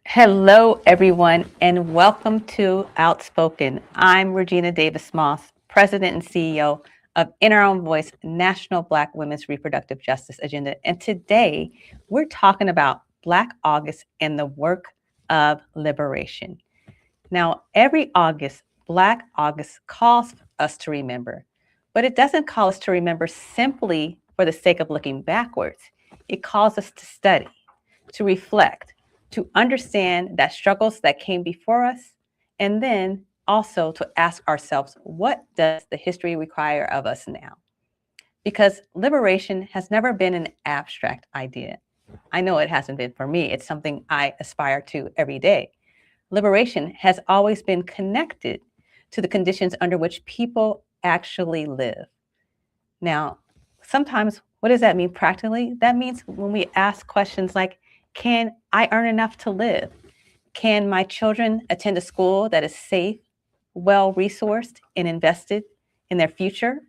Hello, everyone, and welcome to Outspoken. I'm Regina Davis Moss, President and CEO of In Our Own Voice, National Black Women's Reproductive Justice Agenda. And today, we're talking about Black August and the work of liberation. Now, every August, Black August calls us to remember, but it doesn't call us to remember simply for the sake of looking backwards. It calls us to study, to reflect, to understand that struggles that came before us, and then also to ask ourselves, what does the history require of us now? Because liberation has never been an abstract idea. I know it hasn't been for me. It's something I aspire to every day. Liberation has always been connected to the conditions under which people actually live. Now, sometimes, what does that mean practically? That means when we ask questions like, can I earn enough to live? Can my children attend a school that is safe, well-resourced, and invested in their future?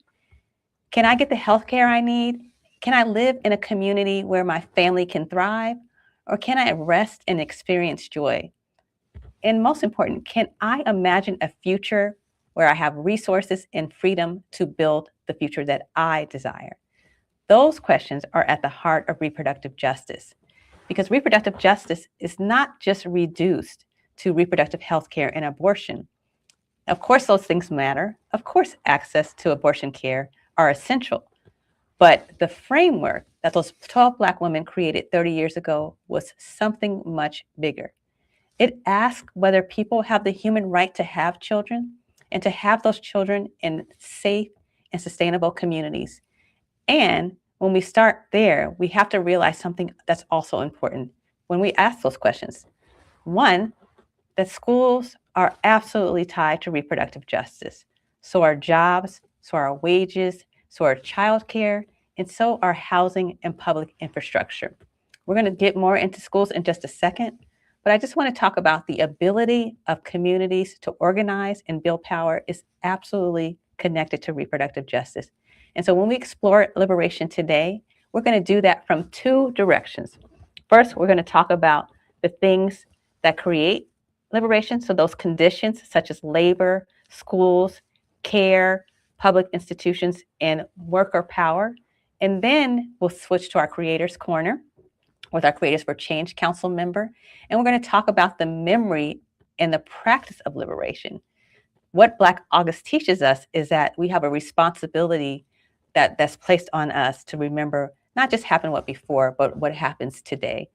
Can I get the health care I need? Can I live in a community where my family can thrive? Or can I rest and experience joy? And most important, can I imagine a future where I have resources and freedom to build the future that I desire? Those questions are at the heart of reproductive justice, because reproductive justice is not just reduced to reproductive health care and abortion. Of course, those things matter. Of course, access to abortion care are essential. But the framework that those 12 Black women created 30 years ago was something much bigger. It asks whether people have the human right to have children and to have those children in safe and sustainable communities. And when we start there, we have to realize something that's also important when we ask those questions. One, that schools are absolutely tied to reproductive justice. So are jobs, so are wages, so are childcare, and so are housing and public infrastructure. We're going to get more into schools in just a second, but I just want to talk about the ability of communities to organize and build power is absolutely connected to reproductive justice. And so when we explore liberation today, we're going to do that from two directions. First, we're going to talk about the things that create liberation, so those conditions such as labor, schools, care, public institutions, and worker power. And then we'll switch to our Creators Corner with our Creators for Change Council member. And we're going to talk about the memory and the practice of liberation. What Black August teaches us is that we have a responsibility that's placed on us to remember not just what before, but what happens today.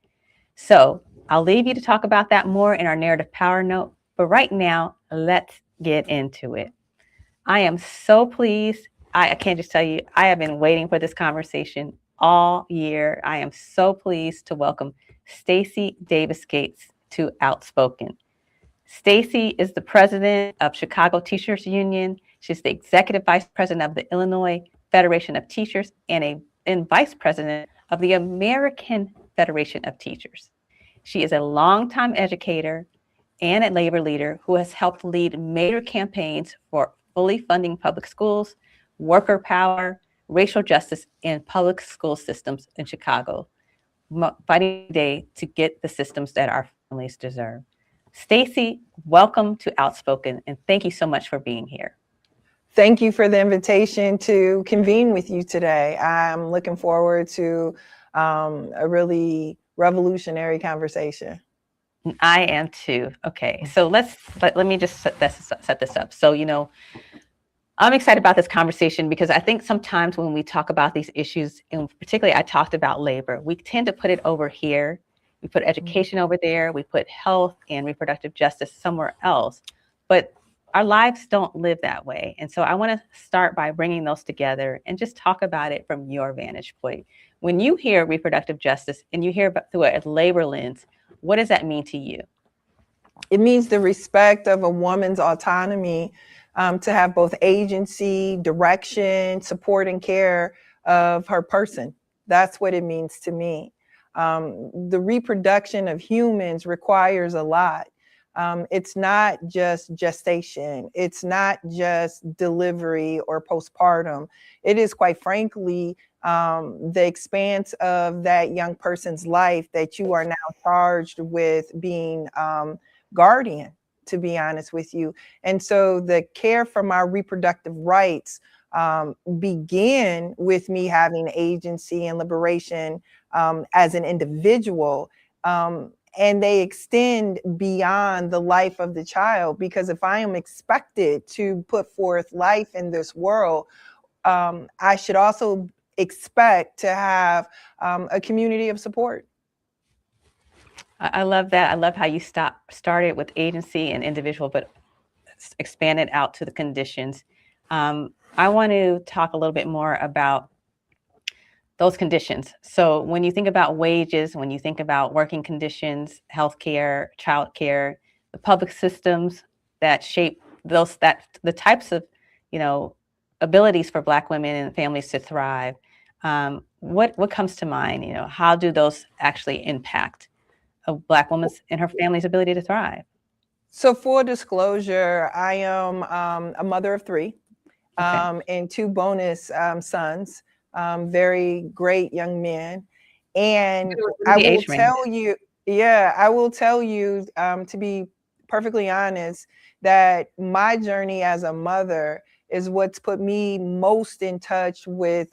So I'll leave you to talk about that more in our narrative power note. But right now, let's get into it. I am so pleased. I can't just tell you, I have been waiting for this conversation all year. I am so pleased to welcome Stacy Davis Gates to Outspoken. Stacy is the president of Chicago Teachers Union. She's the executive vice president of the Illinois Federation of Teachers and vice president of the American Federation of Teachers. She is a longtime educator and a labor leader who has helped lead major campaigns for fully funding public schools, worker power, racial justice, and public school systems in Chicago, fighting today to get the systems that our families deserve. Stacy, welcome to Outspoken, and thank you so much for being here. Thank you for the invitation to convene with you today. I'm looking forward to a really revolutionary conversation. I am too. Okay, so let me just set this up. So, I'm excited about this conversation because I think sometimes when we talk about these issues, and particularly I talked about labor, we tend to put it over here. We put education over there. We put health and reproductive justice somewhere else. But our lives don't live that way. And so I want to start by bringing those together and just talk about it from your vantage point. When you hear reproductive justice and you hear about through a labor lens, what does that mean to you? It means the respect of a woman's autonomy to have both agency, direction, support, and care of her person. That's what it means to me. The reproduction of humans requires a lot. It's not just gestation. It's not just delivery or postpartum. It is, quite frankly, the expanse of that young person's life that you are now charged with being guardian, to be honest with you. And so the care for my reproductive rights begin with me having agency and liberation as an individual. And they extend beyond the life of the child, because if I am expected to put forth life in this world, I should also expect to have a community of support. I love that. I love how you started with agency and individual, but expanded out to the conditions. I want to talk a little bit more about those conditions. So when you think about wages, when you think about working conditions, healthcare, childcare, the public systems that shape those, that the types of, abilities for Black women and families to thrive, what comes to mind? How do those actually impact a Black woman's and her family's ability to thrive? So full disclosure, I am a mother of three. Okay. And two bonus sons, very great young men. And What are I the will age range? tell you, I will tell you, to be perfectly honest, that my journey as a mother is what's put me most in touch with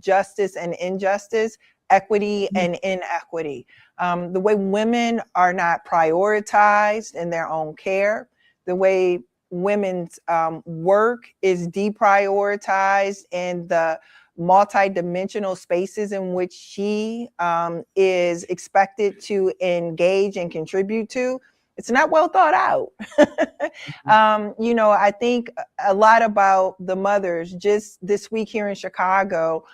justice and injustice, equity and inequity. The way women are not prioritized in their own care, the way women's work is deprioritized, and the multidimensional spaces in which she is expected to engage and contribute to, it's not well thought out. I think a lot about the mothers. Just this week here in Chicago,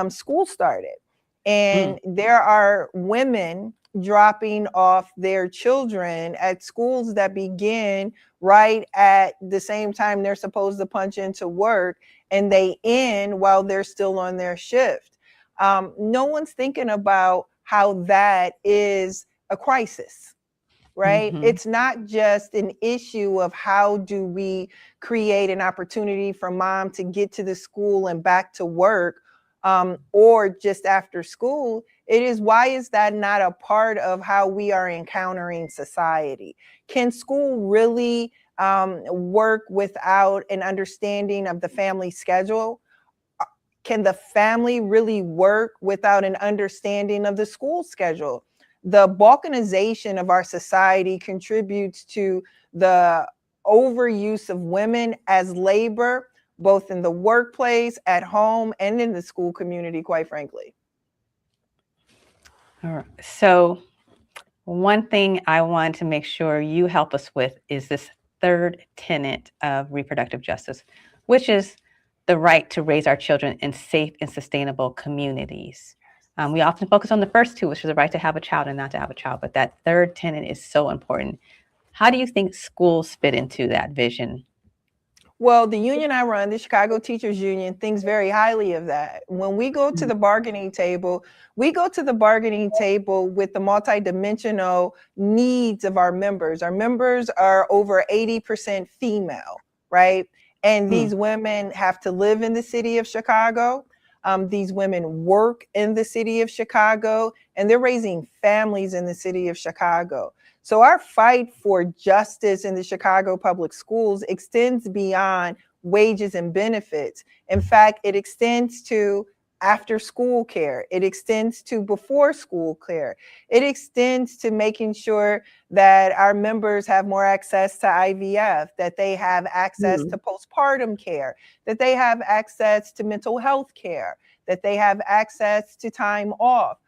school started, and there are women dropping off their children at schools that begin right at the same time they're supposed to punch into work, and they end while they're still on their shift. No one's thinking about how that is a crisis, right? Mm-hmm. It's not just an issue of how do we create an opportunity for mom to get to the school and back to work, or just after school. It is, why is that not a part of how we are encountering society? Can school really work without an understanding of the family schedule? Can the family really work without an understanding of the school schedule? The balkanization of our society contributes to the overuse of women as labor, both in the workplace, at home, and in the school community, quite frankly. All right. So one thing I want to make sure you help us with is this third tenet of reproductive justice, which is the right to raise our children in safe and sustainable communities. We often focus on the first two, which is the right to have a child and not to have a child, but that third tenet is so important. How do you think schools fit into that vision? Well, the union I run, the Chicago Teachers Union, thinks very highly of that. When we go to the bargaining table, we go to the bargaining table with the multidimensional needs of our members. Our members are over 80% female, right? And these women have to live in the city of Chicago. These women work in the city of Chicago, and they're raising families in the city of Chicago. So our fight for justice in the Chicago public schools extends beyond wages and benefits. In fact, it extends to after school care. It extends to before school care. It extends to making sure that our members have more access to IVF, that they have access to postpartum care, that they have access to mental health care, that they have access to time off.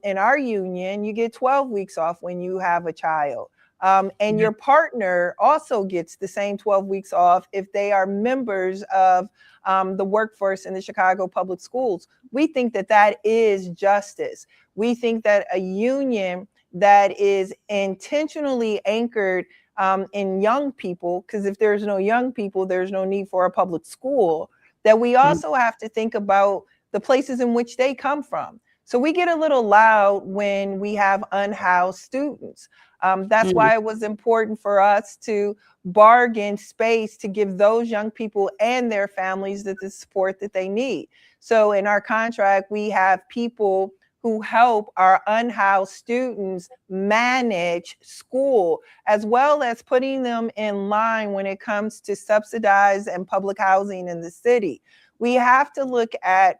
In our union, you get 12 weeks off when you have a child. And your partner also gets the same 12 weeks off if they are members of the workforce in the Chicago public schools. We think that that is justice. We think that a union that is intentionally anchored in young people, because if there's no young people, there's no need for a public school, that we also have to think about the places in which they come from. So we get a little loud when we have unhoused students. That's Mm, why it was important for us to bargain space to give those young people and their families the support that they need. So in our contract, we have people who help our unhoused students manage school, as well as putting them in line when it comes to subsidized and public housing in the city. We have to look at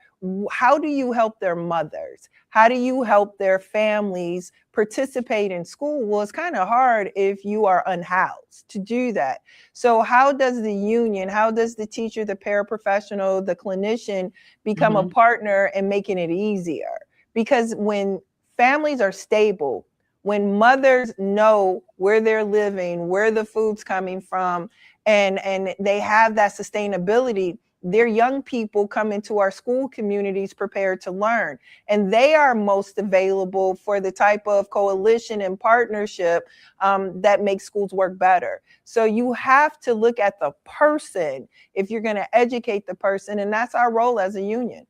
how do you help their mothers? How do you help their families participate in school? Well, it's kind of hard if you are unhoused to do that. So how does the union, how does the teacher, the paraprofessional, the clinician become a mhm, partner in making it easier? Because when families are stable, when mothers know where they're living, where the food's coming from, and they have that sustainability, their young people come into our school communities prepared to learn. And they are most available for the type of coalition and partnership that makes schools work better. So you have to look at the person if you're going to educate the person. And that's our role as a union.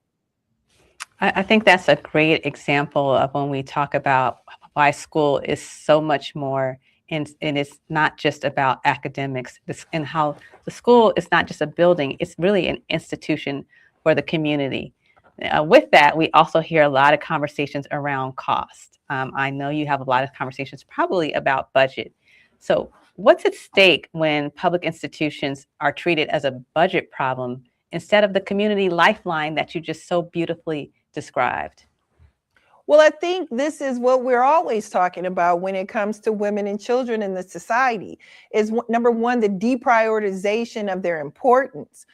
I think that's a great example of when we talk about why school is so much more, and it's not just about academics, and how the school is not just a building, it's really an institution for the community. With that, we also hear a lot of conversations around cost. I know you have a lot of conversations probably about budget. So, what's at stake when public institutions are treated as a budget problem instead of the community lifeline that you just so beautifully described? Well, I think this is what we're always talking about when it comes to women and children in the society is number one, the deprioritization of their importance.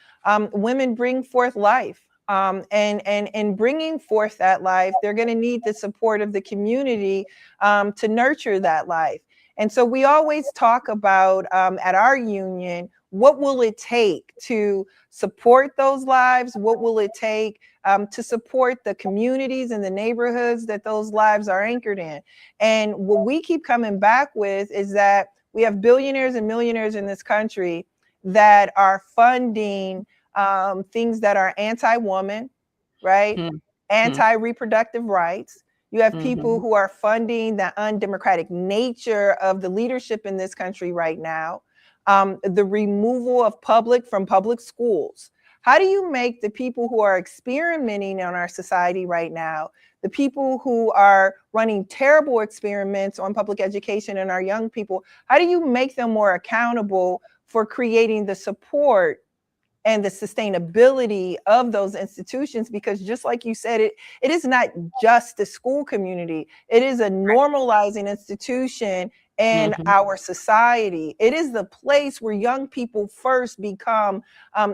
Women bring forth life. And bringing forth that life, they're going to need the support of the community to nurture that life. And so we always talk about at our union, what will it take to support those lives? What will it take to support the communities and the neighborhoods that those lives are anchored in? And what we keep coming back with is that we have billionaires and millionaires in this country that are funding things that are anti-woman, right? Mm-hmm. Anti-reproductive rights. You have people Mm-hmm. who are funding the undemocratic nature of the leadership in this country right now. The removal of from public schools. How do you make the people who are experimenting in our society right now, the people who are running terrible experiments on public education and our young people, how do you make them more accountable for creating the support and the sustainability of those institutions? Because just like you said, it is not just the school community. It is a normalizing institution in Mm-hmm. our society. It is the place where young people first become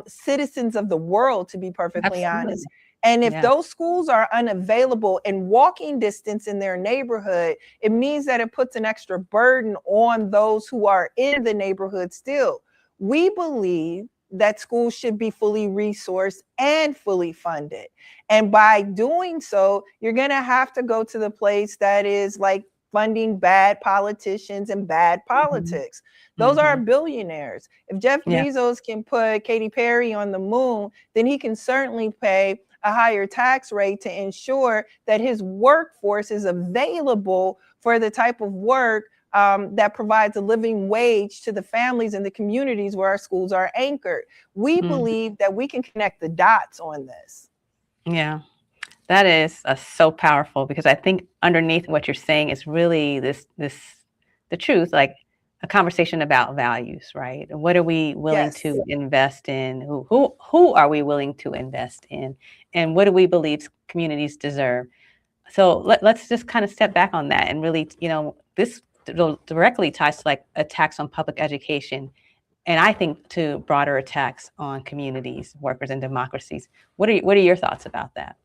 citizens of the world, to be perfectly Absolutely. honest. And if Yeah. those schools are unavailable in walking distance in their neighborhood, it means that it puts an extra burden on those who are in the neighborhood still. We believe that schools should be fully resourced and fully funded. And by doing so, you're going to have to go to the place that is like funding bad politicians and bad Mm-hmm. politics. Those are Mm-hmm. billionaires. If Jeff Yeah. Bezos can put Katy Perry on the moon, then he can certainly pay a higher tax rate to ensure that his workforce is available for the type of work that provides a living wage to the families and the communities where our schools are anchored. We Mm. believe that we can connect the dots on this. Yeah. That is so powerful, because I think underneath what you're saying is really the truth, like a conversation about values, right? What are we willing Yes. to invest in? Who are we willing to invest in? And what do we believe communities deserve? So let's just kind of step back on that and really, this directly ties to like attacks on public education, and I think to broader attacks on communities, workers, and democracies. What are your thoughts about that?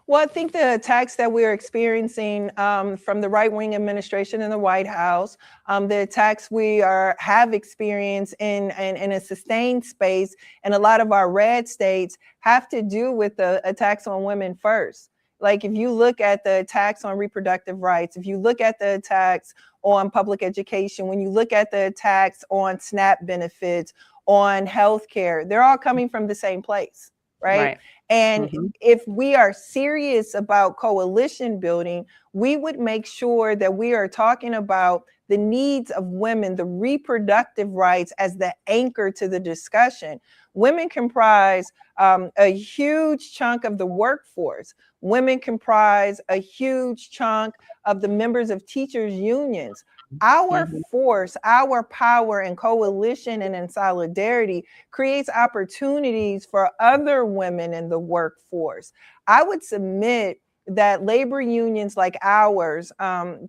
Well, I think the attacks that we're experiencing from the right-wing administration in the White House, the attacks we have experienced in a sustained space in a lot of our red states have to do with the attacks on women first. Like if you look at the attacks on reproductive rights, if you look at the attacks on public education, when you look at the attacks on SNAP benefits, on healthcare, they're all coming from the same place. right? Right. And Mm-hmm. if we are serious about coalition building, we would make sure that we are talking about the needs of women, the reproductive rights as the anchor to the discussion. Women comprise a huge chunk of the workforce. Women comprise a huge chunk of the members of teachers' unions. Our Mm-hmm. force, our power and coalition and in solidarity creates opportunities for other women in the workforce. I would submit that labor unions like ours,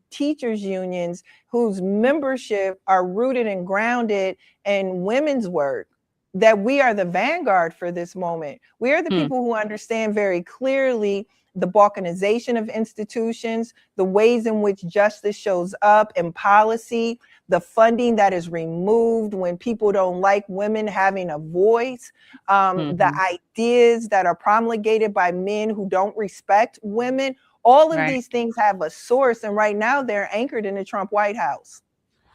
teachers unions whose membership are rooted and grounded in women's work, that we are the vanguard for this moment. We are the people who understand very clearly the balkanization of institutions, the ways in which justice shows up in policy, the funding that is removed when people don't like women having a voice, the Mm-hmm. ideas that are promulgated by men who don't respect women. All of Right. these things have a source, and right now they're anchored in the Trump White House.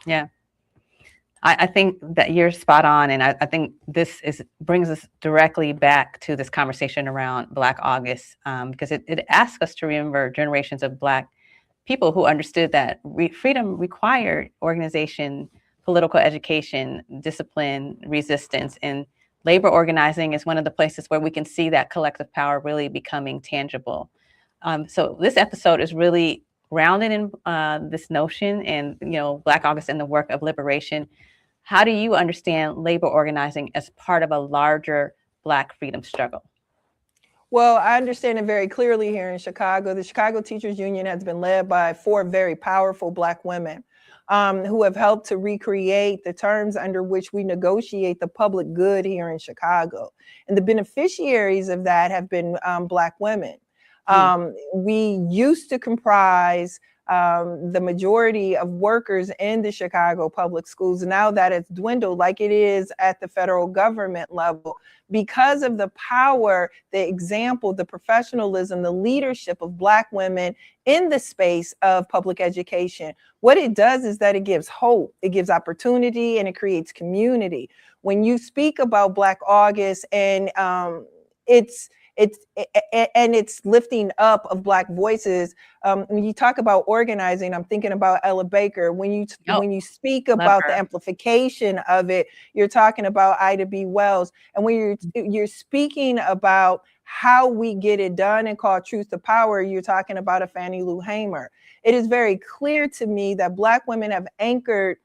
Yeah. I think that you're spot on, and I think this brings us directly back to this conversation around Black August, because it asks us to remember generations of Black people who understood that freedom required organization, political education, discipline, resistance, and labor organizing is one of the places where we can see that collective power really becoming tangible. So this episode is really grounded in this notion and Black August and the work of liberation. How do you understand labor organizing as part of a larger Black freedom struggle? Well, I understand it very clearly here in Chicago. The Chicago Teachers Union has been led by 4 very powerful Black women who have helped to recreate the terms under which we negotiate the public good here in Chicago. And the beneficiaries of that have been Black women. We used to comprise the majority of workers in the Chicago public schools. Now that it's dwindled like it is at the federal government level, because of the power, the example, the professionalism, the leadership of Black women in the space of public education. What it does is that it gives hope, it gives opportunity, and it creates community. When you speak about Black August and it's lifting up of Black voices. When you talk about organizing, I'm thinking about Ella Baker. When you speak Love about the her. amplification of it, you're talking about Ida B. Wells. And when you're speaking about how we get it done and call truth to power, you're talking about a Fannie Lou Hamer. It is very clear to me that Black women have anchored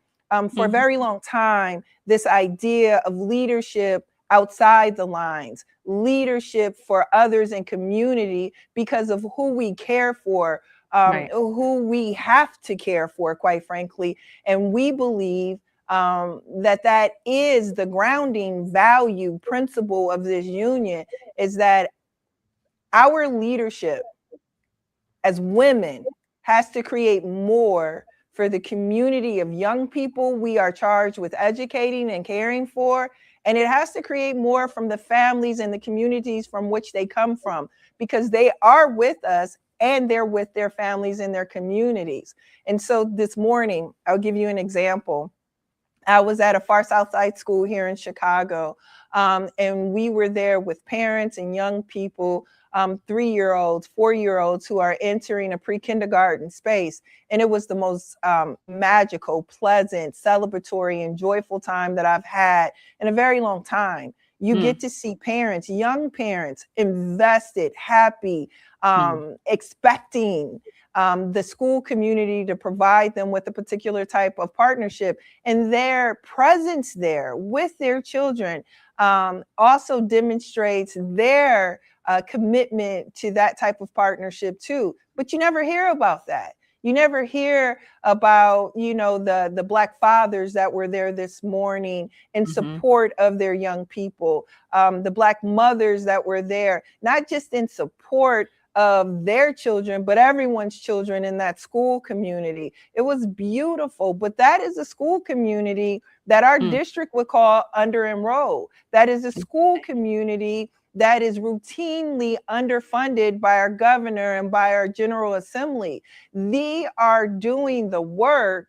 for a very long time this idea of leadership outside the lines, leadership for others in community because of who we care for, who we have to care for, quite frankly. And we believe that is the grounding value principle of this union, is that our leadership as women has to create more for the community of young people we are charged with educating and caring for. And it has to create more from the families and the communities from which they come from, because they are with us and they're with their families and their communities. And so this morning, I'll give you an example. I was at a Far South Side school here in Chicago, and we were there with parents and young people, 3-year-olds, 4-year-olds who are entering a pre-kindergarten space. And it was the most magical, pleasant, celebratory, and joyful time that I've had in a very long time. You get to see parents, young parents, invested, happy, expecting the school community to provide them with a particular type of partnership. And their presence there with their children also demonstrates their commitment to that type of partnership too. But you never hear about that. You never hear about, the Black fathers that were there this morning in support of their young people, the Black mothers that were there, not just in support of their children, but everyone's children in that school community. It was beautiful, but that is a school community that our district would call under-enrolled. That is a school community that is routinely underfunded by our governor and by our General Assembly. They are doing the work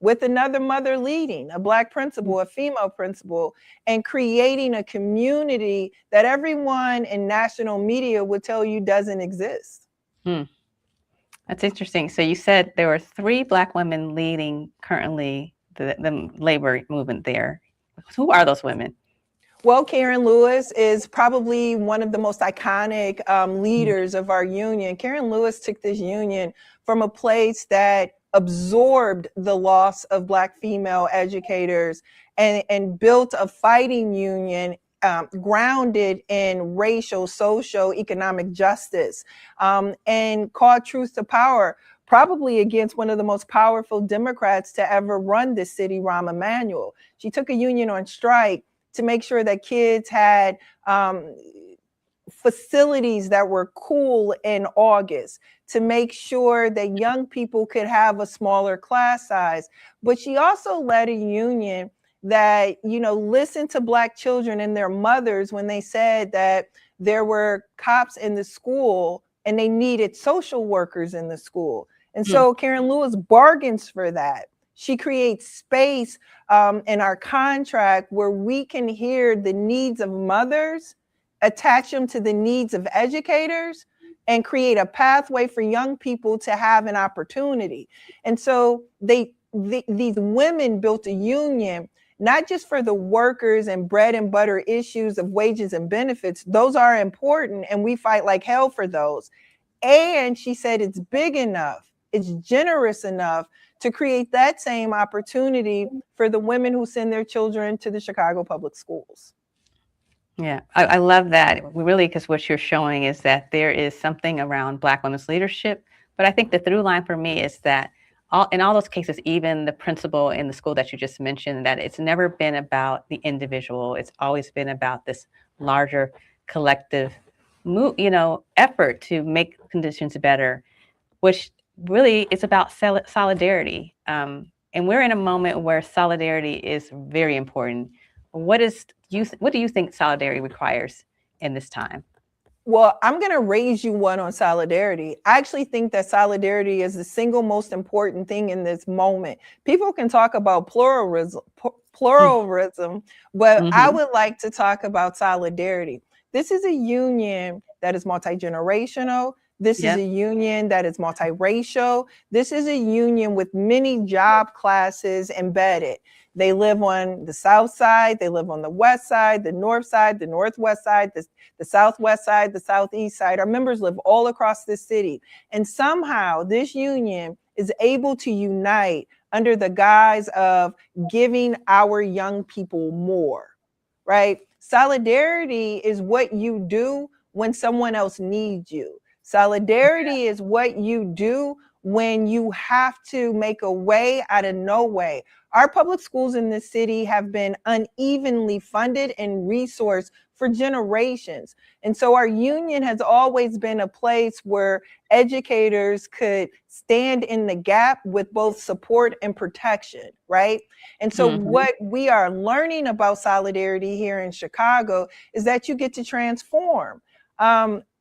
with another mother leading, a Black principal, a female principal, and creating a community that everyone in national media would tell you doesn't exist. Hmm. That's interesting. So you said there were 3 Black women leading currently the labor movement there. Who are those women? Well, Karen Lewis is probably one of the most iconic leaders of our union. Karen Lewis took this union from a place that absorbed the loss of Black female educators and built a fighting union grounded in racial, social, economic justice, and called truth to power, probably against one of the most powerful Democrats to ever run this city, Rahm Emanuel. She took a union on strike to make sure that kids had facilities that were cool in August, to make sure that young people could have a smaller class size. But she also led a union that, listened to Black children and their mothers when they said that there were cops in the school and they needed social workers in the school. And so Karen Lewis bargains for that. She creates space in our contract where we can hear the needs of mothers, attach them to the needs of educators, and create a pathway for young people to have an opportunity. And so these women built a union, not just for the workers and bread and butter issues of wages and benefits. Those are important, and we fight like hell for those. And she said it's big enough, it's generous enough to create that same opportunity for the women who send their children to the Chicago public schools. Yeah, I love that. Really, because what you're showing is that there is something around Black women's leadership. But I think the through line for me is that in all those cases, even the principal in the school that you just mentioned, that it's never been about the individual. It's always been about this larger collective effort to make conditions better, which really is about solidarity. And we're in a moment where solidarity is very important. What do you think solidarity requires in this time? Well, I'm going to raise you one on solidarity. I actually think that solidarity is the single most important thing in this moment. People can talk about pluralism, but I would like to talk about solidarity. This is a union that is multi-generational. This is a union that is multiracial. This is a union with many job classes embedded. They live on the south side, they live on the west side, the north side, the northwest side, the southwest side, the southeast side. Our members live all across this city. And somehow this union is able to unite under the guise of giving our young people more, right? Solidarity is what you do when someone else needs you. Solidarity is what you do when you have to make a way out of no way. Our public schools in this city have been unevenly funded and resourced for generations. And so our union has always been a place where educators could stand in the gap with both support and protection, right? And so what we are learning about solidarity here in Chicago is that you get to transform.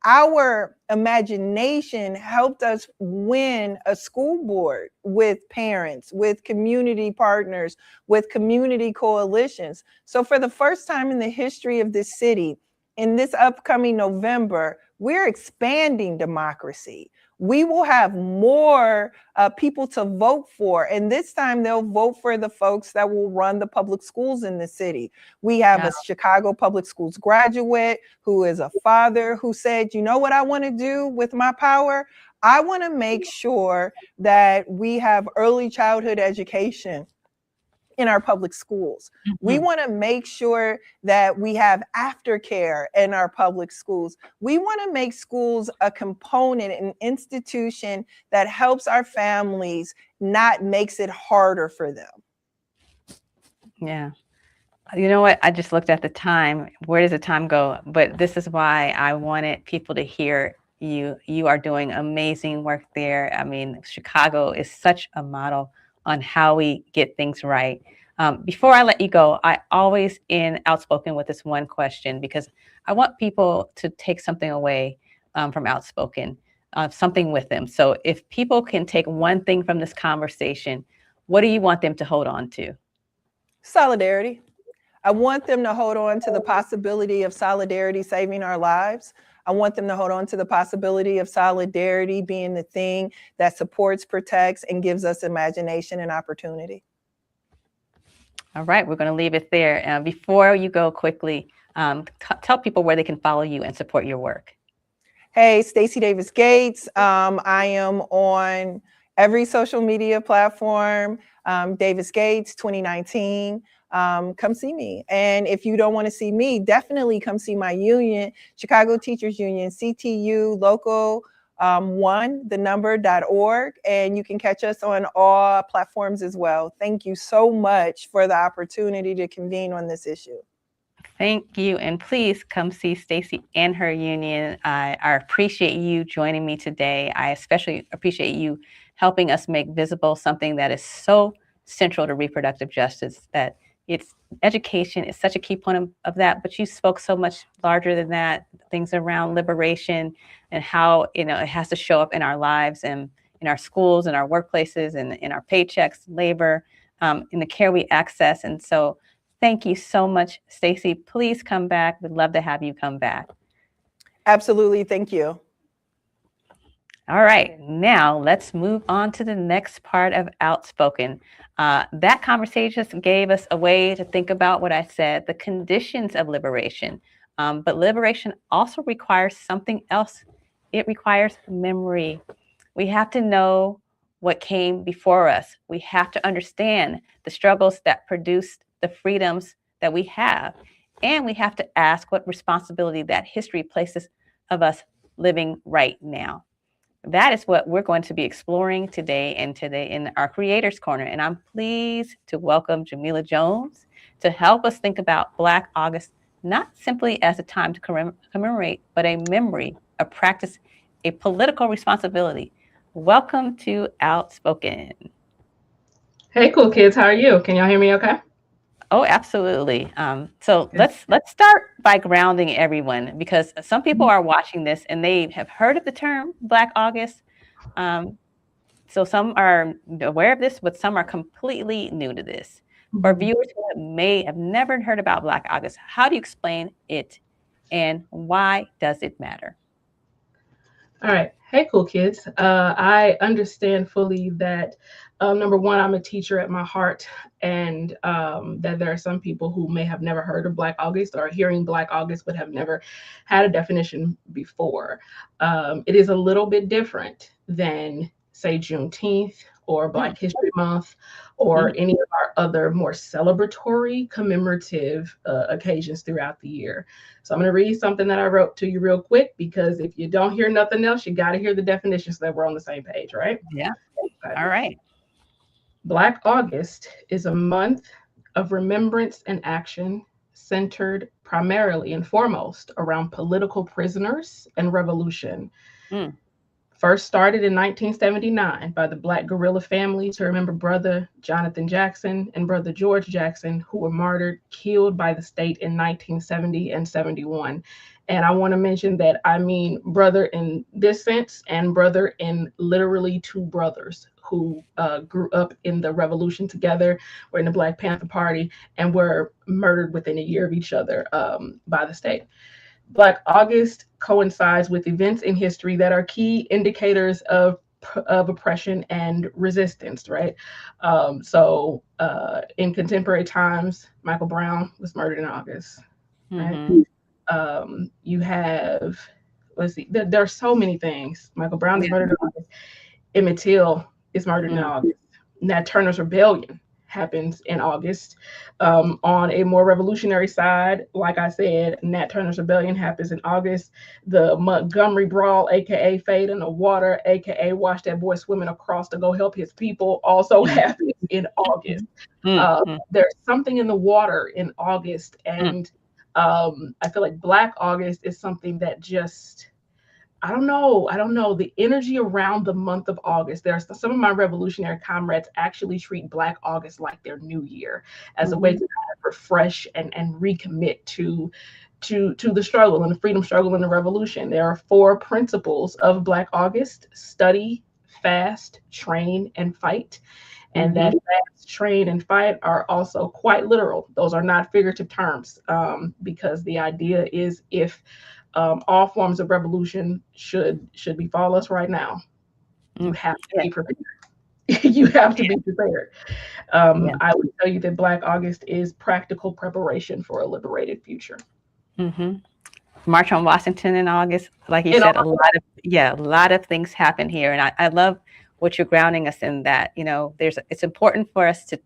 Our imagination helped us win a school board with parents, with community partners, with community coalitions. So for the first time in the history of this city, in this upcoming November, we're expanding democracy. We will have more people to vote for. And this time they'll vote for the folks that will run the public schools in the city. We have a Chicago Public Schools graduate who is a father who said, you know what I want to do with my power? I want to make sure that we have early childhood education in our public schools. We want to make sure that we have aftercare in our public schools. We want to make schools a component, an institution that helps our families, not makes it harder for them. Yeah. You know what? I just looked at the time. Where does the time go? But this is why I wanted people to hear you. You are doing amazing work there. I mean, Chicago is such a model on how we get things right. Before I let you go, I always end Outspoken with this one question, because I want people to take something away from Outspoken, something with them. So if people can take one thing from this conversation, what do you want them to hold on to? Solidarity. I want them to hold on to the possibility of solidarity saving our lives. I want them to hold on to the possibility of solidarity being the thing that supports, protects, and gives us imagination and opportunity. All right, we're going to leave it there. Before you go quickly, tell people where they can follow you and support your work. Hey, Stacy Davis Gates. I am on every social media platform. Davis Gates 2019. Come see me. And if you don't want to see me, definitely come see my union, Chicago Teachers Union, CTU Local 1, and you can catch us on all platforms as well. Thank you so much for the opportunity to convene on this issue. Thank you. And please come see Stacy and her union. I appreciate you joining me today. I especially appreciate you helping us make visible something that is so central to reproductive justice, that it's education is such a key point of that, but you spoke so much larger than that, things around liberation and how, it has to show up in our lives and in our schools and our workplaces and in our paychecks, labor, in the care we access. And so thank you so much, Stacy. Please come back. We'd love to have you come back. Absolutely. Thank you. All right, now let's move on to the next part of Outspoken. That conversation gave us a way to think about what I said, the conditions of liberation. But liberation also requires something else. It requires memory. We have to know what came before us. We have to understand the struggles that produced the freedoms that we have. And we have to ask what responsibility that history places of us living right now. That is what we're going to be exploring today in our Creators Corner. And I'm pleased to welcome Jamila Jones to help us think about Black August, not simply as a time to commemorate, but a memory, a practice, a political responsibility. Welcome to Outspoken. Hey, cool kids. How are you? Can y'all hear me okay? Oh, absolutely. So let's start by grounding everyone, because some people are watching this and they have heard of the term Black August. So some are aware of this, but some are completely new to this. For viewers who may have never heard about Black August, how do you explain it and why does it matter? All right. Hey, cool kids. I understand fully that, number one, I'm a teacher at my heart, and that there are some people who may have never heard of Black August or hearing Black August but have never had a definition before. It is a little bit different than, say, Juneteenth or Black History Month or any of our other more celebratory, commemorative occasions throughout the year. So I'm going to read something that I wrote to you real quick, because if you don't hear nothing else, you got to hear the definitions so that we're on the same page, right? Yeah. All right. Black August is a month of remembrance and action centered primarily and foremost around political prisoners and revolution. First started in 1979 by the Black guerrilla family to remember Brother Jonathan Jackson and Brother George Jackson, who were martyred, killed by the state in 1970 and 71. And I want to mention that I mean brother in this sense and brother in literally two brothers who grew up in the revolution together, were in the Black Panther Party, and were murdered within a year of each other by the state. Black August coincides with events in history that are key indicators of oppression and resistance, right? So in contemporary times, Michael Brown was murdered in August, right? You have, let's see, there are so many things. Michael Brown is murdered in August. Emmett Till is murdered in August. Nat Turner's Rebellion happens in August. On a more revolutionary side, like I said, Nat Turner's Rebellion happens in August. The Montgomery Brawl, aka Fade in the Water, aka Watch That Boy Swimming Across to Go Help His People, also happens in August. There's something in the water in August, and I feel like Black August is something that just, I don't know, the energy around the month of August. There's some of my revolutionary comrades actually treat Black August like their new year, as a way to kind of refresh and recommit to the struggle and the freedom struggle and the revolution. There are 4 principles of Black August: study, fast, train, and fight. And that fast, train, and fight are also quite literal. Those are not figurative terms, because the idea is if all forms of revolution should befall us right now, you have to be prepared. You have to be prepared. I would tell you that Black August is practical preparation for a liberated future. March on Washington in August, like you said, a lot of things happen here, and I love what you're grounding us in. That it's important for us to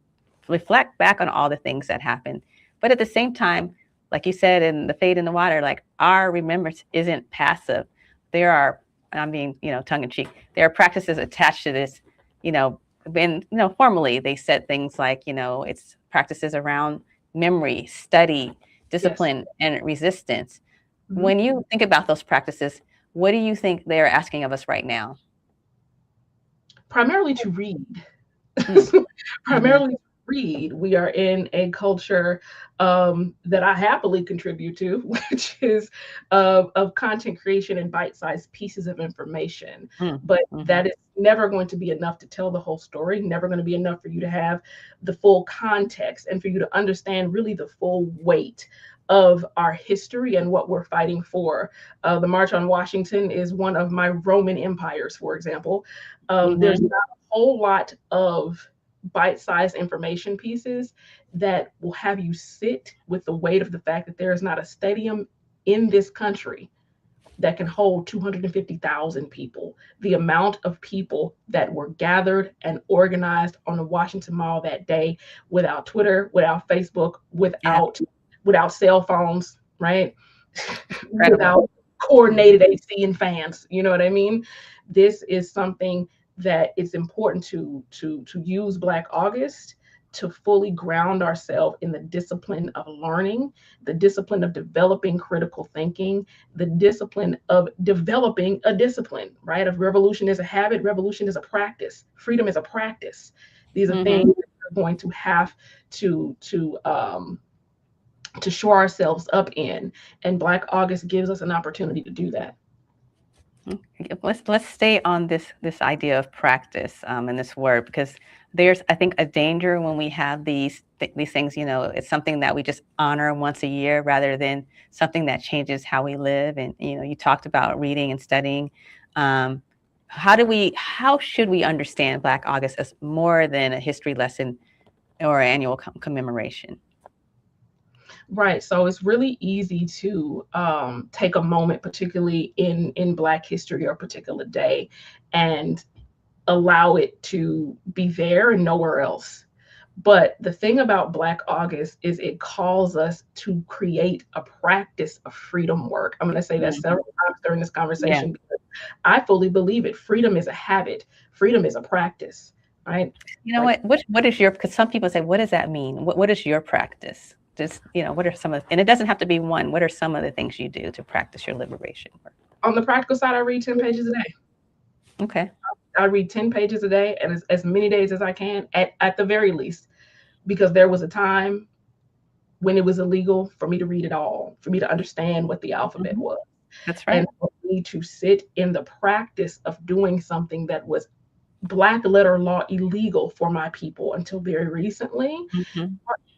reflect back on all the things that happened, but at the same time, like you said in the Fade in the Water, like our remembrance isn't passive. There are, and I'm being tongue in cheek, there are practices attached to this. Formally they said things like it's practices around memory, study, discipline, and resistance. When you think about those practices, what do you think they're asking of us right now? Primarily to read. Primarily to read. We are in a culture that I happily contribute to, which is of content creation and bite-sized pieces of information. But that is never going to be enough to tell the whole story, never going to be enough for you to have the full context and for you to understand really the full weight of our history and what we're fighting for. The March on Washington is one of my Roman empires, for example. There's not a whole lot of bite-sized information pieces that will have you sit with the weight of the fact that there is not a stadium in this country that can hold 250,000 people. The amount of people that were gathered and organized on the Washington Mall that day, without Twitter, without Facebook, without cell phones, right? Without coordinated AC and fans, you know what I mean? This is something that it's important to use Black August to fully ground ourselves in the discipline of learning, the discipline of developing critical thinking, the discipline of developing a discipline, right? If revolution is a habit, revolution is a practice, freedom is a practice. These are things that we're going to have to shore ourselves up in, and Black August gives us an opportunity to do that. Let's stay on this idea of practice and this word, because there's, I think, a danger when we have these things. It's something that we just honor once a year rather than something that changes how we live. And you talked about reading and studying. How should we understand Black August as more than a history lesson or annual commemoration? Right. So it's really easy to take a moment, particularly in Black history or a particular day, and allow it to be there and nowhere else. But the thing about Black August is it calls us to create a practice of freedom work. I'm going to say that several times during this conversation because I fully believe it. Freedom is a habit. Freedom is a practice, right? What is your, because some people say, what does that mean? What is your practice? Just, what are some of, and it doesn't have to be one, what are some of the things you do to practice your liberation work? On the practical side, I read 10 pages a day. Okay. I read 10 pages a day and as many days as I can at the very least, because there was a time when it was illegal for me to read it all, for me to understand what the alphabet was. That's right. And for me to sit in the practice of doing something that was Black letter law illegal for my people until very recently.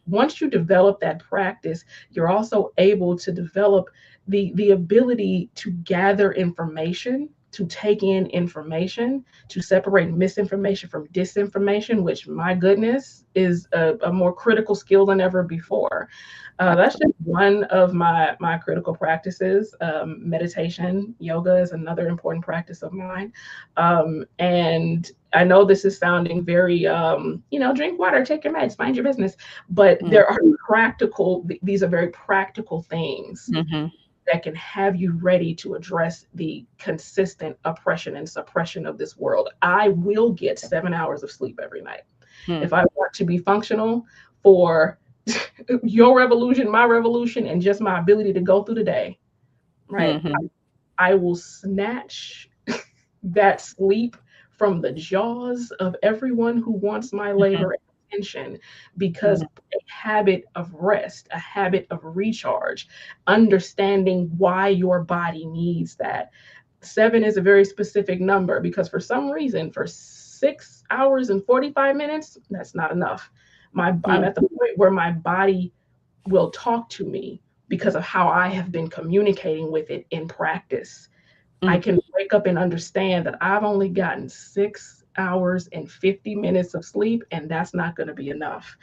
Once you develop that practice, you're also able to develop the ability to gather information, to take in information, to separate misinformation from disinformation, which, my goodness, is a more critical skill than ever before. That's just one of my critical practices. Meditation, yoga is another important practice of mine. And I know this is sounding very, drink water, take your meds, mind your business. But there are these are very practical things that can have you ready to address the consistent oppression and suppression of this world. I will get 7 hours of sleep every night. If I want to be functional for your revolution, my revolution, and just my ability to go through the day, right? I will snatch that sleep from the jaws of everyone who wants my labor and attention, because a habit of rest, a habit of recharge, understanding why your body needs that. 7 is a very specific number because for some reason, for 6 hours and 45 minutes, that's not enough. I'm Mm. at the point where my body will talk to me because of how I have been communicating with it in practice. I Mm. can wake up and understand that I've only gotten 6 hours and 50 minutes of sleep, and that's not going to be enough.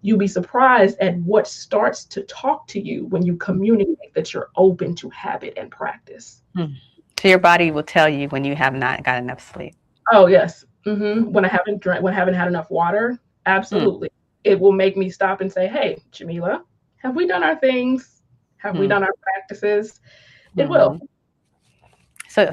You'll be surprised at what starts to talk to you when you communicate that you're open to habit and practice. Mm. So your body will tell you when you have not got enough sleep. Oh, yes. When I haven't had enough water, Mm. absolutely. It will make me stop and say, hey, Jamila, have we done our things? Have we Mm. done our practices? It will. Mhm.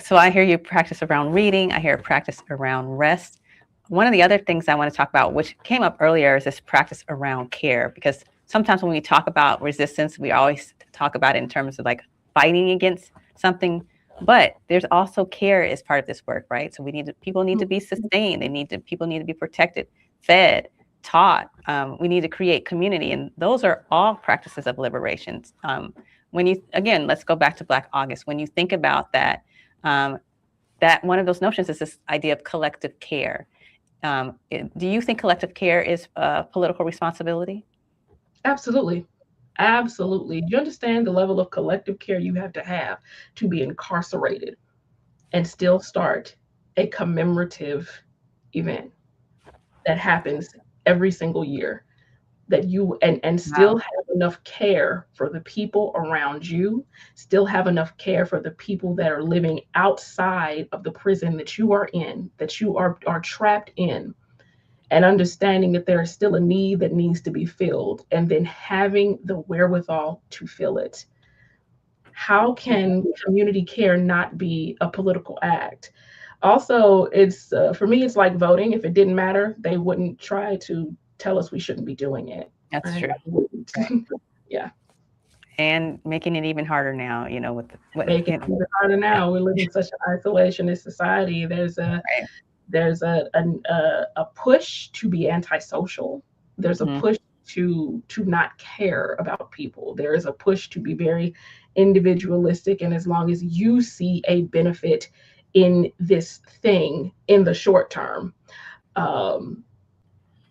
So I hear you practice around reading. I hear practice around rest. One of the other things I want to talk about, which came up earlier, is this practice around care. Because sometimes when we talk about resistance, we always talk about it in terms of like fighting against something. But there's also care as part of this work, right? So people need to be sustained. People need to be protected, fed, taught. We need to create community, and those are all practices of liberations. Again, let's go back to Black August. When you think about that, um, that one of those notions is this idea of collective care. Do you think collective care is a political responsibility? Absolutely. Absolutely. You understand the level of collective care you have to be incarcerated and still start a commemorative event that happens every single year, that you and still Wow. have enough care for the people around you, still have enough care for the people that are living outside of the prison that you are in, that you are trapped in, and understanding that there is still a need that needs to be filled, and then having the wherewithal to fill it. How can community care not be a political act? Also, it's for me, it's like voting. If it didn't matter, they wouldn't try to tell us we shouldn't be doing it. That's Right? true. They wouldn't. Right. Yeah, And making it even harder now, make it even harder now. We live in such an isolationist society. right. There's a push to be antisocial. There's a Mhm. push to not care about people. There is a push to be very individualistic, and as long as you see a benefit in this thing in the short term, um,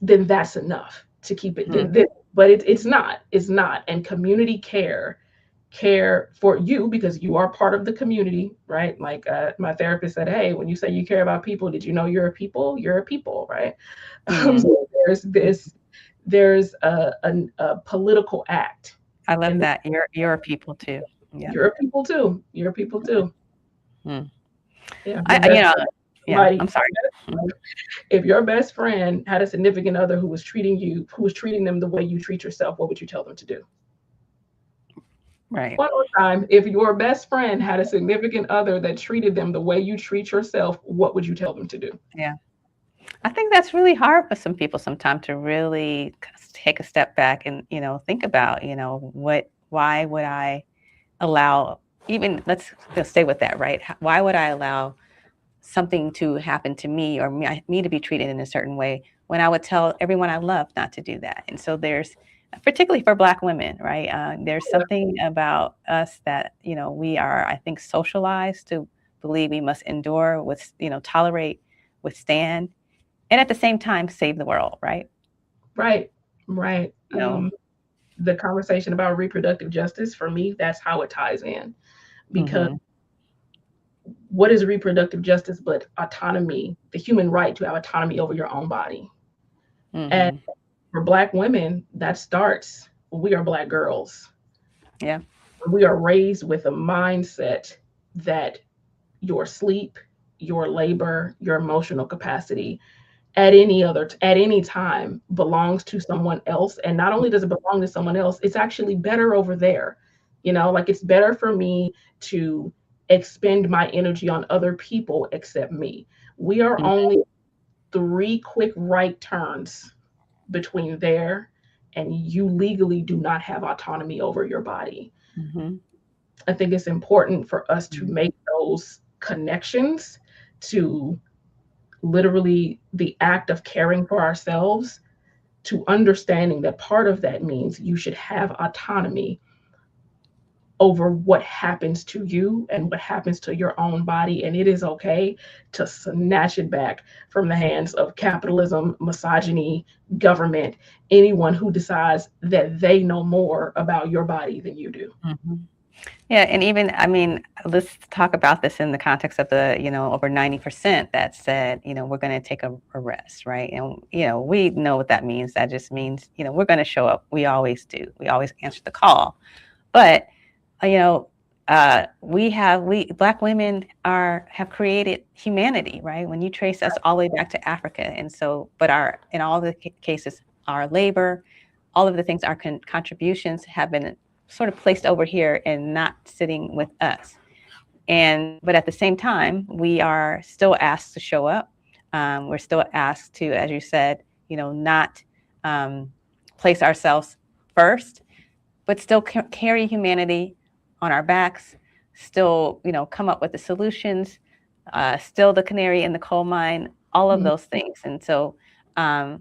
then that's enough to keep it. Mhm. But it's not. It's not. And community care for you because you are part of the community, right? Like my therapist said, hey, when you say you care about people, did you know you're a people? You're a people, right? Mhm. So there's a political act, I love and that. You're a people too. Yeah. you're a people too. You're a people too. Mm. Yeah, your I, best yeah, somebody. I'm sorry. Mhm. If your best friend had a significant other who was treating them the way you treat yourself, what would you tell them to do? Right. One more time, if your best friend had a significant other that treated them the way you treat yourself, what would you tell them to do? Yeah. I think that's really hard for some people sometimes to really take a step back and, think about, why would I allow, even let's stay with that, right? Why would I allow something to happen to me or me to be treated in a certain way when I would tell everyone I love not to do that? And so there's, particularly for Black women, right? There's something about us that, we are, I think, socialized to believe we must endure, tolerate, withstand, and at the same time save the world, right? Right, right. You know. The conversation about reproductive justice, for me, that's how it ties in. Because Hmm. what is reproductive justice but autonomy, the human right to have autonomy over your own body? And Hmm. for Black women, that starts when we are Black girls. Yeah. We are raised with a mindset that your sleep, your labor, your emotional capacity at any time belongs to someone else. And not only does it belong to someone else, it's actually better over there. Like it's better for me to expend my energy on other people except me. We are only 3 quick right turns between there, and you legally do not have autonomy over your body. Hmm. I think it's important for us to Hmm. make those connections to literally the act of caring for ourselves, to understanding that part of that means you should have autonomy over what happens to you and what happens to your own body. And it is okay to snatch it back from the hands of capitalism, misogyny, government, anyone who decides that they know more about your body than you do. Mhm. Yeah, and even, I mean, let's talk about this in the context of the, over 90% that said, we're going to take a rest, right? And, we know what that means. That just means, we're going to show up. We always do. We always answer the call. But, we Black women have created humanity, right? When you trace us all the way back to Africa. And so, but in all the cases, our labor, all of the things, our contributions have been sort of placed over here and not sitting with us. But at the same time, we are still asked to show up. We're still asked to, as you said, not place ourselves first, but still carry humanity on our backs, still, come up with the solutions, still the canary in the coal mine, all of those things. And so, I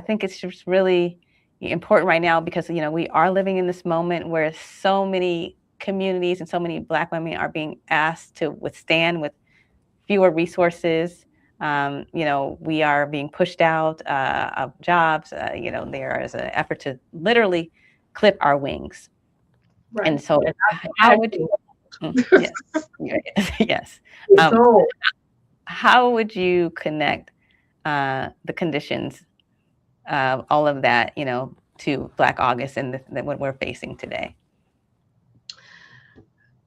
think it's just really important right now because, we are living in this moment where so many communities and so many Black women are being asked to withstand with fewer resources. We are being pushed out of jobs. There is an effort to literally clip our wings. Right. And so, how would you? Yes, yes. So, How would you connect the conditions of all of that, to Black August and what we're facing today?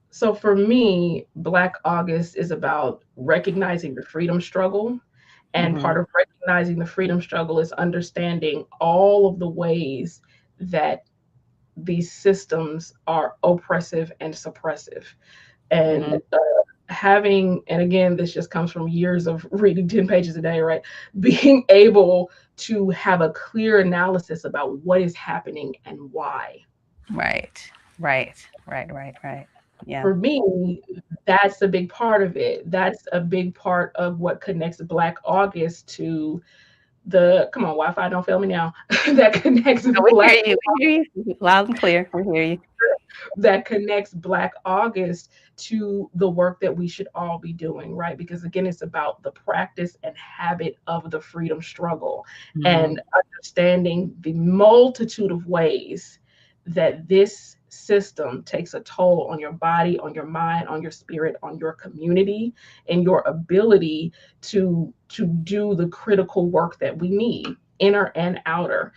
So for me, Black August is about recognizing the freedom struggle. And part of recognizing the freedom struggle is understanding all of the ways that these systems are oppressive and suppressive. And and again, this just comes from years of reading 10 pages a day, right? Being able to have a clear analysis about what is happening and why. Right. Yeah. For me, that's a big part of it. That's a big part of what connects Black August to come on, Wi-Fi, don't fail me now. That connects We hear you loud and clear. We hear you. That connects Black August to the work that we should all be doing, right? Because again, it's about the practice and habit of the freedom struggle and understanding the multitude of ways that this system takes a toll on your body, on your mind, on your spirit, on your community, and your ability to do the critical work that we need, inner and outer.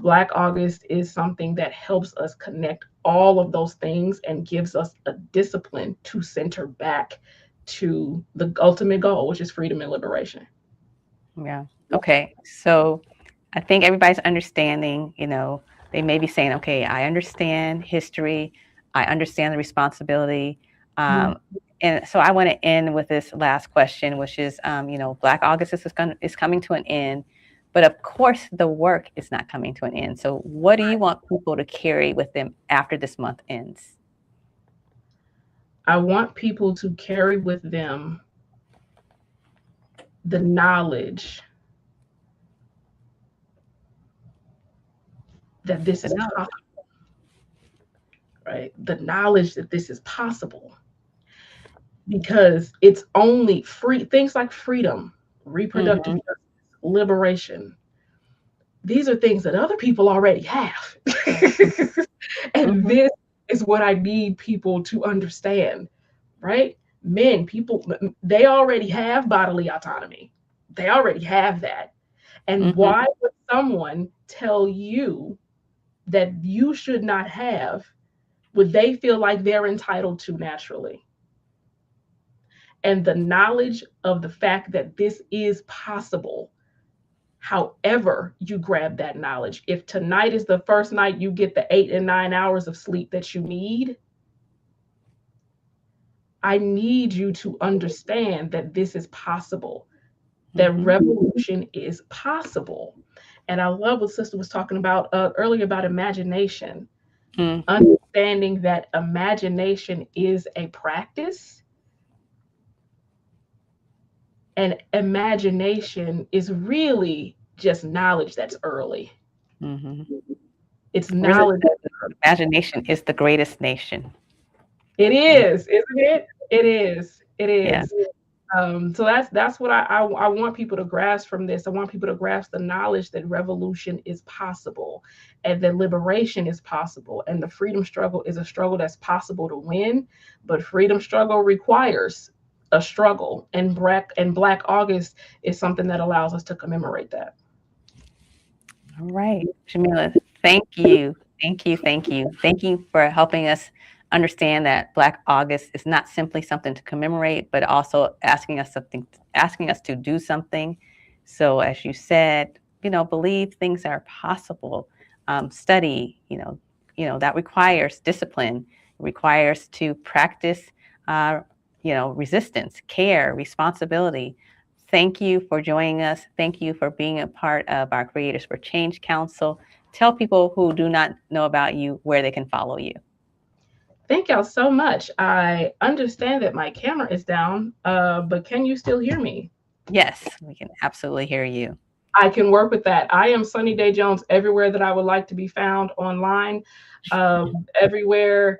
Black August is something that helps us connect all of those things and gives us a discipline to center back to the ultimate goal, which is freedom and liberation. Yeah. Okay. So I think everybody's understanding, they may be saying, okay, I understand history. I understand the responsibility. And so I want to end with this last question, which is, Black August is coming to an end. But of course, the work is not coming to an end. So what do you want people to carry with them after this month ends? I want people to carry with them the knowledge that this is possible, right? The knowledge that this is possible. Because it's only things like freedom, reproductive justice, liberation. These are things that other people already have. And this is what I need people to understand, right? People, they already have bodily autonomy. They already have that. And why would someone tell you that you should not have what they feel like they're entitled to naturally? And the knowledge of the fact that this is possible, however you grab that knowledge. If tonight is the first night you get the 8 and 9 hours of sleep that you need, I need you to understand that this is possible, that revolution is possible. And I love what Sister was talking about earlier about imagination, understanding that imagination is a practice. And imagination is really just knowledge that's early. It's knowledge. Imagination is the greatest nation. It is, isn't it? It is. It Yeah. is. So that's what I want people to grasp from this. I want people to grasp the knowledge that revolution is possible, and that liberation is possible, and the freedom struggle is a struggle that's possible to win. But freedom struggle requires a struggle, and Black August is something that allows us to commemorate that. All right, Jamila, thank you. Thank you. Thank you. Thank you for helping us understand that Black August is not simply something to commemorate, but also asking us to do something. So as you said, believe things are possible. Study, that requires discipline, requires to practice, uh, resistance, care, responsibility. Thank you for joining us. Thank you for being a part of our Creators for Change Council. Tell people who do not know about you where they can follow you. Thank y'all so much. I understand that my camera is down, but can you still hear me? Yes, we can absolutely hear you. I can work with that. I am Sunny Day Jones everywhere that I would like to be found online. Everywhere.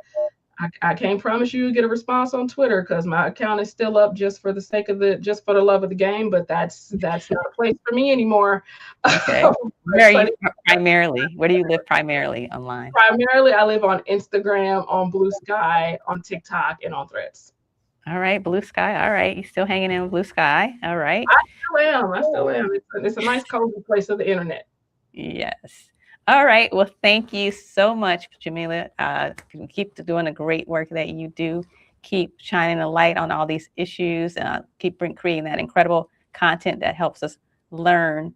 I can't promise you get a response on Twitter because my account is still up just for the sake of just for the love of the game. But that's not a place for me anymore. Okay. Where are you primarily? Where do you live primarily online? Primarily, I live on Instagram, on Blue Sky, on TikTok, and on Threads. All right, Blue Sky. All right, you still hanging in with Blue Sky. All right. I still am. It's a nice, cozy place of the internet. Yes. All right. Well, thank you so much, Jamila. Keep doing the great work that you do. Keep shining a light on all these issues. Keep creating that incredible content that helps us learn.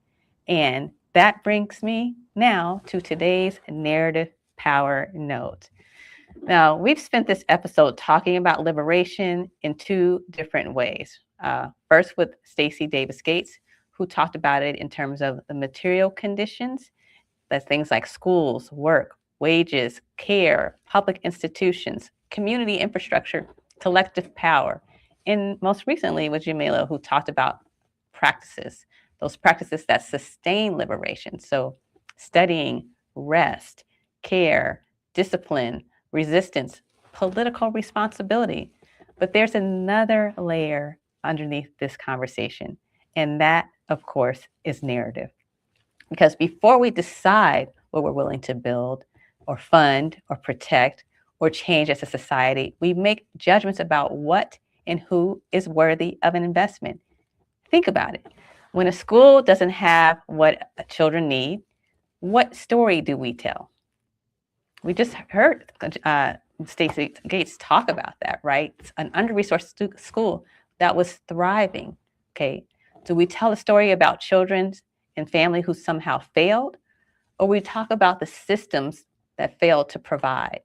And that brings me now to today's narrative power note. Now, we've spent this episode talking about liberation in two different ways. First, with Stacy Davis Gates, who talked about it in terms of the material conditions. That's things like schools, work, wages, care, public institutions, community infrastructure, collective power. And most recently with Jamila, who talked about practices, those practices that sustain liberation. So studying, rest, care, discipline, resistance, political responsibility. But there's another layer underneath this conversation, and that, of course, is narrative. Because before we decide what we're willing to build or fund or protect or change as a society, we make judgments about what and who is worthy of an investment. Think about it. When a school doesn't have what children need, what story do we tell? We just heard Stacy Gates talk about that, right? An under-resourced school that was thriving. Okay, do we tell a story about children and family who somehow failed, or we talk about the systems that failed to provide?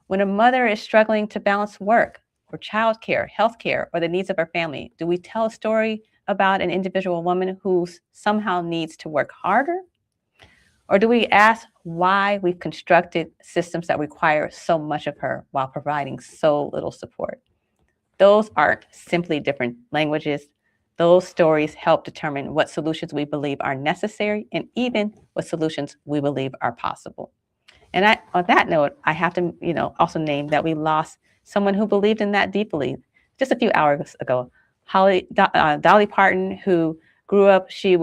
When a mother is struggling to balance work or childcare, healthcare, or the needs of her family, do we tell a story about an individual woman who somehow needs to work harder? Or do we ask why we've constructed systems that require so much of her while providing so little support? Those aren't simply different languages. Those stories help determine what solutions we believe are necessary and even what solutions we believe are possible. And on that note, I have to, also name that we lost someone who believed in that deeply just a few hours ago. Dolly Parton, who grew up, she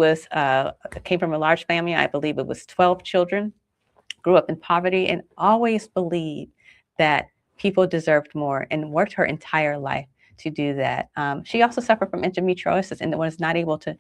came from a large family. I believe it was 12 children, grew up in poverty and always believed that people deserved more and worked her entire life to do that. She also suffered from endometriosis and was not able to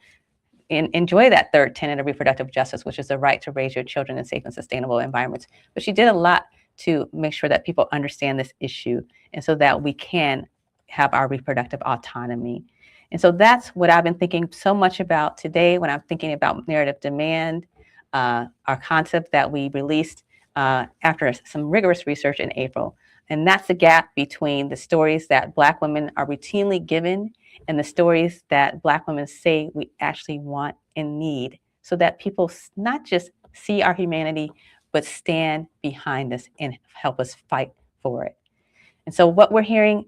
enjoy that third tenet of reproductive justice, which is the right to raise your children in safe and sustainable environments. But she did a lot to make sure that people understand this issue and so that we can have our reproductive autonomy. And so that's what I've been thinking so much about today when I'm thinking about narrative demand, our concept that we released after some rigorous research in April. And that's the gap between the stories that Black women are routinely given and the stories that Black women say we actually want and need, so that people not just see our humanity, but stand behind us and help us fight for it. And so what we're hearing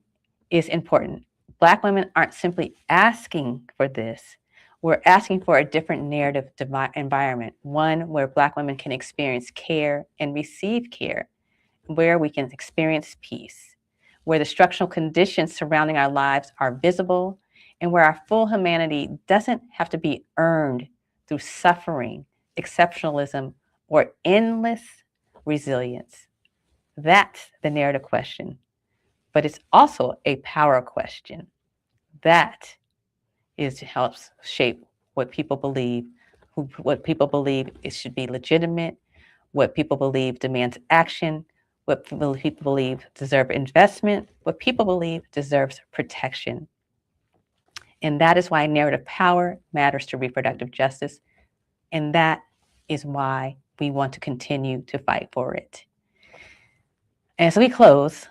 is important. Black women aren't simply asking for this. We're asking for a different narrative environment, one where Black women can experience care and receive care, where we can experience peace, where the structural conditions surrounding our lives are visible, and where our full humanity doesn't have to be earned through suffering, exceptionalism, or endless resilience. That's the narrative question, but it's also a power question. That helps shape what people believe, what people believe it should be legitimate, what people believe demands action, what people believe deserve investment, what people believe deserves protection. And that is why narrative power matters to reproductive justice. And that is why we want to continue to fight for it. And as we close,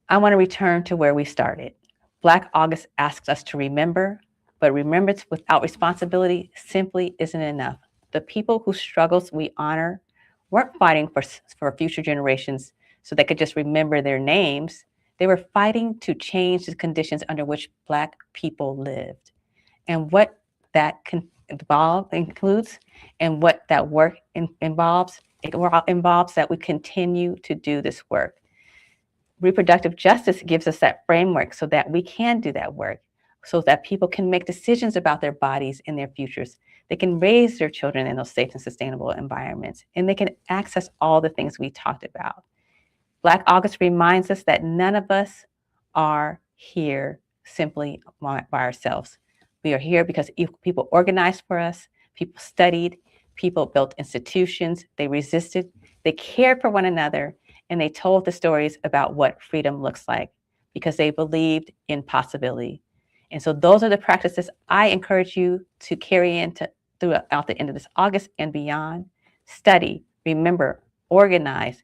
I want to return to where we started. Black August asks us to remember, but remembrance without responsibility simply isn't enough. The people whose struggles we honor weren't fighting for future generations so they could just remember their names. They were fighting to change the conditions under which Black people lived. And what that includes and what that work involves, it involves that we continue to do this work. Reproductive justice gives us that framework so that we can do that work, so that people can make decisions about their bodies and their futures. They can raise their children in those safe and sustainable environments, and they can access all the things we talked about. Black August reminds us that none of us are here simply by ourselves. We are here because people organized for us, people studied, people built institutions, they resisted, they cared for one another, and they told the stories about what freedom looks like because they believed in possibility. And so those are the practices I encourage you to carry into throughout the end of this August and beyond. Study, remember, organize,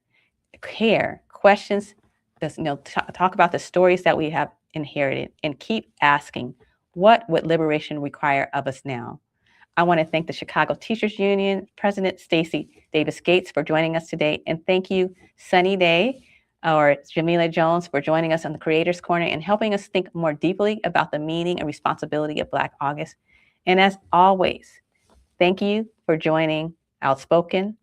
care, questions, talk about the stories that we have inherited, and keep asking, what would liberation require of us now? I want to thank the Chicago Teachers Union President Stacy Davis Gates for joining us today, and thank you, Sunny Day, or Jamila Jones, for joining us on the Creators Corner and helping us think more deeply about the meaning and responsibility of Black August. And as always, thank you for joining Outspoken.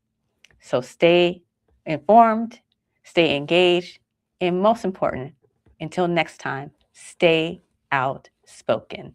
So stay informed, stay engaged, and most important, until next time, stay outspoken.